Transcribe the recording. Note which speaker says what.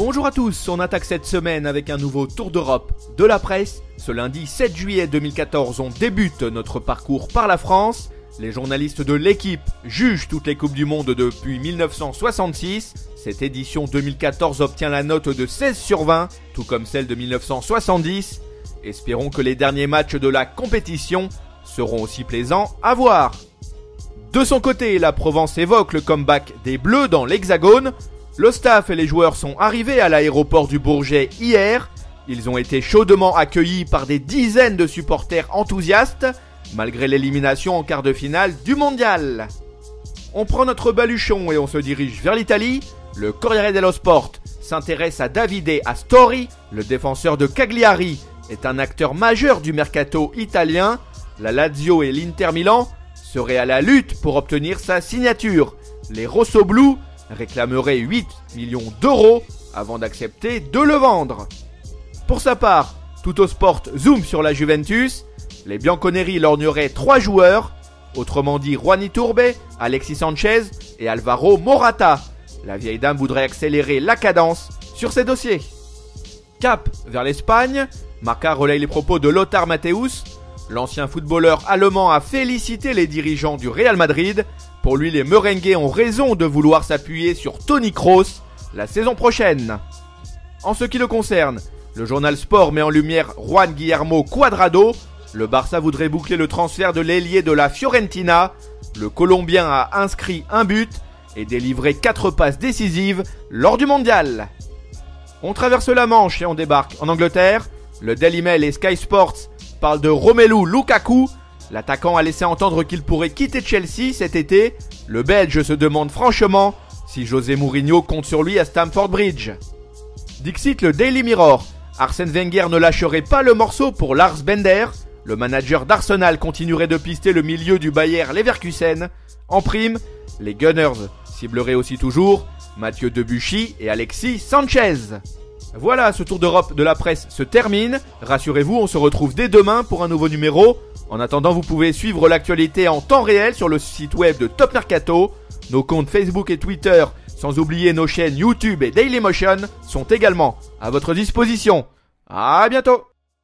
Speaker 1: Bonjour à tous, on attaque cette semaine avec un nouveau tour d'Europe de la presse. Ce lundi 7 juillet 2014, on débute notre parcours par la France. Les journalistes de l'équipe jugent toutes les Coupes du Monde depuis 1966. Cette édition 2014 obtient la note de 16 sur 20, tout comme celle de 1970. Espérons que les derniers matchs de la compétition seront aussi plaisants à voir. De son côté, la Provence évoque le comeback des Bleus dans l'Hexagone. Le staff et les joueurs sont arrivés à l'aéroport du Bourget hier. Ils ont été chaudement accueillis par des dizaines de supporters enthousiastes, malgré l'élimination en quart de finale du mondial. On prend notre baluchon et on se dirige vers l'Italie. Le Corriere dello Sport s'intéresse à Davide Astori. Le défenseur de Cagliari est un acteur majeur du mercato italien. La Lazio et l'Inter Milan seraient à la lutte pour obtenir sa signature. Les Rossoblus réclamerait 8 millions d'euros avant d'accepter de le vendre. Pour sa part, Tuttosport zoom sur la Juventus. Les Bianconeri lorgneraient 3 joueurs, autrement dit Juan Iturbe, Alexis Sanchez et Alvaro Morata. La vieille dame voudrait accélérer la cadence sur ces dossiers. Cap vers l'Espagne, Marca relaye les propos de Lothar Matthäus. L'ancien footballeur allemand a félicité les dirigeants du Real Madrid. Pour lui, les merengues ont raison de vouloir s'appuyer sur Toni Kroos la saison prochaine. En ce qui le concerne, le journal Sport met en lumière Juan Guillermo Cuadrado. Le Barça voudrait boucler le transfert de l'ailier de la Fiorentina. Le Colombien a inscrit un but et délivré 4 passes décisives lors du mondial. On traverse la Manche et on débarque en Angleterre. Le Daily Mail et Sky Sports parlent de Romelu Lukaku. L'attaquant a laissé entendre qu'il pourrait quitter Chelsea cet été. Le Belge se demande franchement si José Mourinho compte sur lui à Stamford Bridge. Dixit le Daily Mirror. Arsène Wenger ne lâcherait pas le morceau pour Lars Bender. Le manager d'Arsenal continuerait de pister le milieu du Bayer Leverkusen. En prime, les Gunners cibleraient aussi toujours Mathieu Debuchy et Alexis Sanchez. Voilà, ce tour d'Europe de la presse se termine. Rassurez-vous, on se retrouve dès demain pour un nouveau numéro. En attendant, vous pouvez suivre l'actualité en temps réel sur le site web de Top Mercato. Nos comptes Facebook et Twitter, sans oublier nos chaînes YouTube et Dailymotion, sont également à votre disposition. À bientôt!